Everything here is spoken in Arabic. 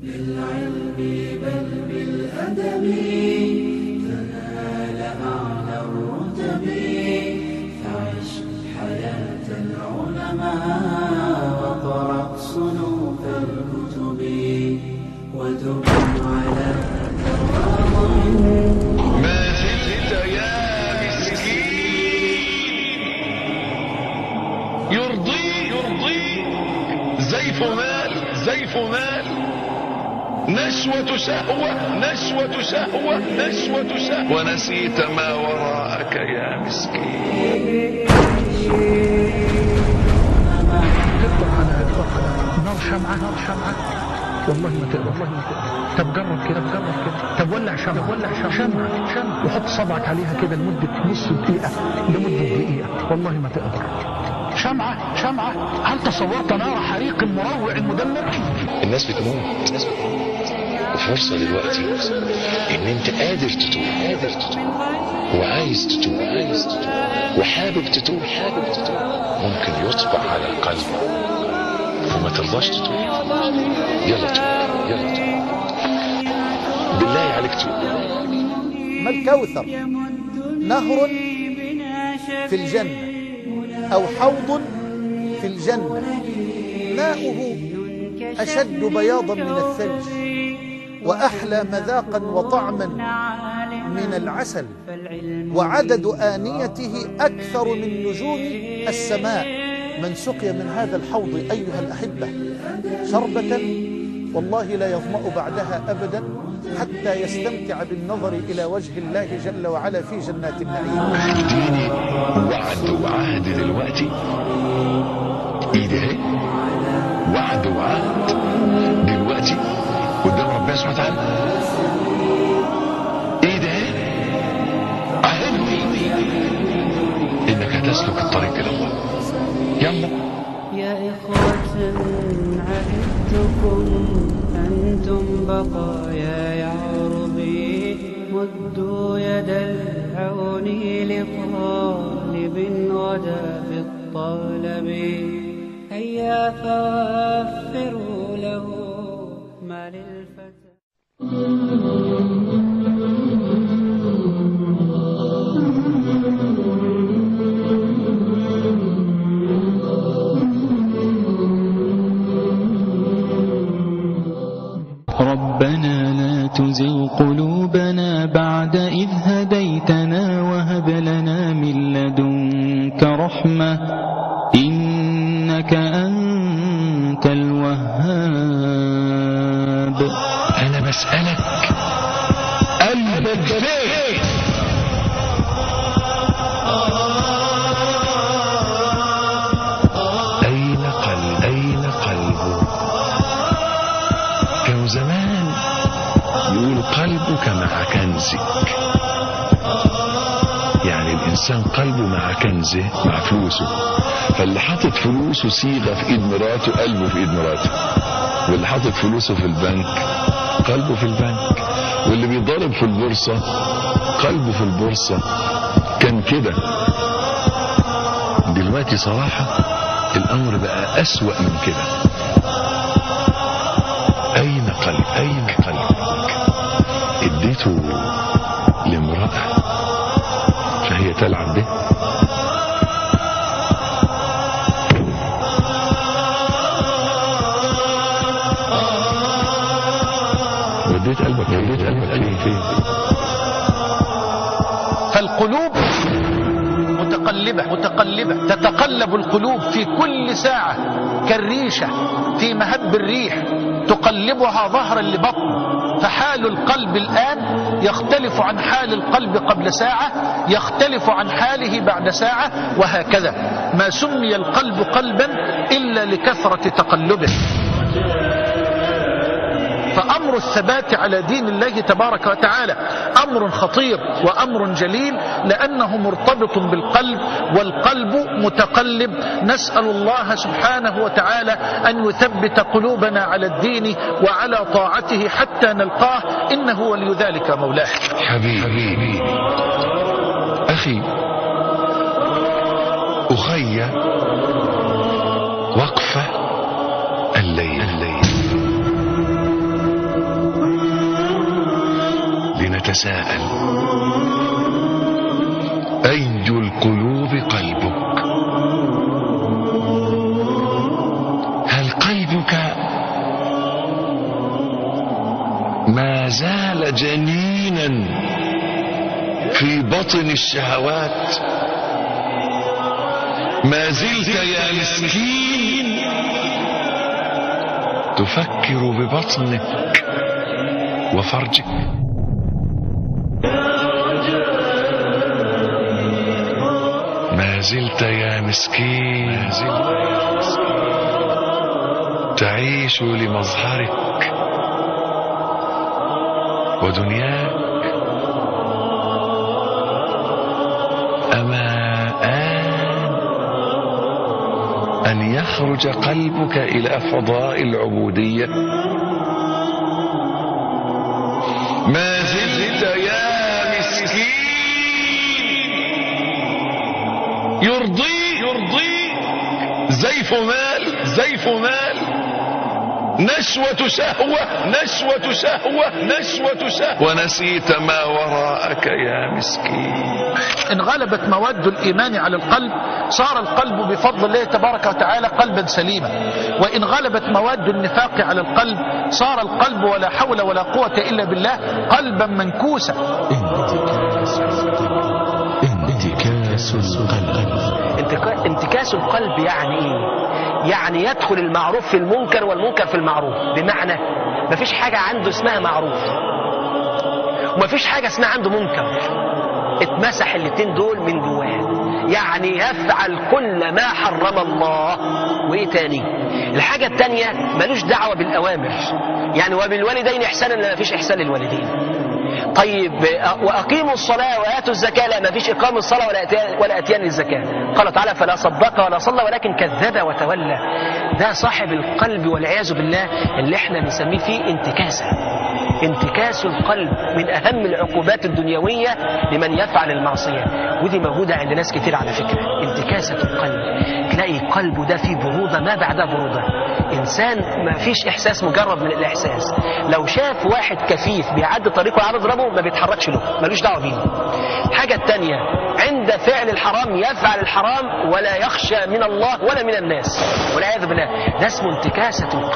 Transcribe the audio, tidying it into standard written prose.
بالعلم بل بالأدب تنال أعلى الرتب. فعش حياة العلماء وقرأ صنوف الكتب ودم على تواضع. ما زلت يا مسكين يرضيك زيف مال نشوة شهوة ونسيت ما وراءك يا مسكين. تقدر على نار شمعة والله ما تقدر. طب جرب كده طب ولع شمعة وحط صبعك عليها كده لمدة نص دقيقة لمدة دقيقة والله ما تقدر. شمعة هل تصورت نار حريق مروع مدمر؟ الناس بتموت. الفرصة دلوقتي ان انت قادر تتوب وعايز تتوب وحابب تتوب. ممكن يطبع على القلب وما ترضاش تتوب. يلا توب بالله عليك توب. ما الكوثر؟ نهر في الجنة أو حوض في الجنة ماؤه أشد بياضا من الثلج وأحلى مذاقا وطعما من العسل وعدد آنيته أكثر من نجوم السماء. من سقي من هذا الحوض أيها الأحبة شربة والله لا يظمأ بعدها أبدا حتى يستمتع بالنظر إلى وجه الله جل وعلا في جنات النعيم. اديني وعد وعهد دلوقتي ايه وعد وعهد دلوقتي قدام ربنا سبحانه وتعالى. ايه ده؟ عهدني انك هتسلك الطريق الى الله. يلا يا إخوة عهدتكم أنتم بقايا يا عربي مدوا يد العون لطالب غدا في الطلب. هيا فوفروا له ما للفتى. ربنا لا تزغ قلوبنا بعد إذ هديتنا وهب لنا من لدنك رحمة إنك أنت الوهاب. انا بسألك قلبك فين؟ اين قلبه؟ كانوا زمان يقول قلبك مع كنزك. يعني الانسان قلبه مع كنزه مع فلوسه. فاللي حاطط فلوسه صيغه في ايد مراته قلبه في ايد مراته، واللي حاطط فلوسه في البنك قلبه في البنك، واللي بيضارب في البورصه قلبه في البورصه. كان كده. دلوقتي صراحه الامر بقى اسوأ من كده. اين قلبك؟ اديته لامرأة فهي تلعب به. وديت قلبك فين؟ فالقلوب متقلبة تتقلب القلوب في كل ساعة كالريشة في مهب الريح تقلبها ظهرا لبطن. فحال القلب الآن يختلف عن حال القلب قبل ساعة، يختلف عن حاله بعد ساعة، وهكذا. ما سمي القلب قلبا إلا لكثرة تقلبه. فأمر الثبات على دين الله تبارك وتعالى أمر خطير وأمر جليل لأنه مرتبط بالقلب، والقلب متقلب. نسأل الله سبحانه وتعالى أن يثبت قلوبنا على الدين وعلى طاعته حتى نلقاه، إنه ولي ذلك مولاه. حبيبي أخي أخي وقفة الليل يتساءل: أي القلوب قلبك؟ هل قلبك ما زال جنينا في بطن الشهوات؟ ما زلت يا مسكين تفكر ببطنك وفرجك؟ ما زلت يا مسكين تعيش لمظهرك ودنياك؟ أما أن يخرج قلبك إلى فضاء العبودية؟ ما زلت يا مسكين يرضيك زيف مال نشوة شهوة ونسيت ما وراءك يا مسكين. إن غلبت مواد الإيمان على القلب صار القلب بفضل الله تبارك وتعالى قلبا سليما، وإن غلبت مواد النفاق على القلب صار القلب ولا حول ولا قوة إلا بالله قلبا منكوسا. انتكاس القلب يعني ايه؟ يعني يدخل المعروف في المنكر والمنكر في المعروف. بمعنى مفيش حاجة عنده اسمها معروف ومفيش حاجة اسمها عنده منكر، اتمسح الاتنين دول من جواه. يعني يفعل كل ما حرم الله. وايه تاني؟ الحاجة التانية ملوش دعوة بالأوامر، يعني وبالوالدين إحسانا لا مفيش إحسان للوالدين. طيب وأقيموا الصلاة وآتوا الزكاة، لا ما فيش إقام الصلاة ولا أتيان للزكاة. قال تعالى: فلا صدق ولا صلى ولكن كذب وتولى. ده صاحب القلب والعياذ بالله اللي احنا نسميه فيه انتكاسة. انتكاس القلب من أهم العقوبات الدنيوية لمن يفعل المعصية، ودي موجودة عند ناس كتير على فكرة. انتكاسة القلب، تلاقي قلبه ده فيه برودة ما بعدها برودة. إنسان ما فيش إحساس مجرد من الإحساس. لو شاف واحد كفيف بيعدي طريقه وعرض ربه ما بيتحركش له، ملوش دعوة بيه. الحاجة التانية عند فعل الحرام يفعل الحرام ولا يخشى من الله ولا من الناس والعياذ بالله. ده اسمه انتكاسة القلب.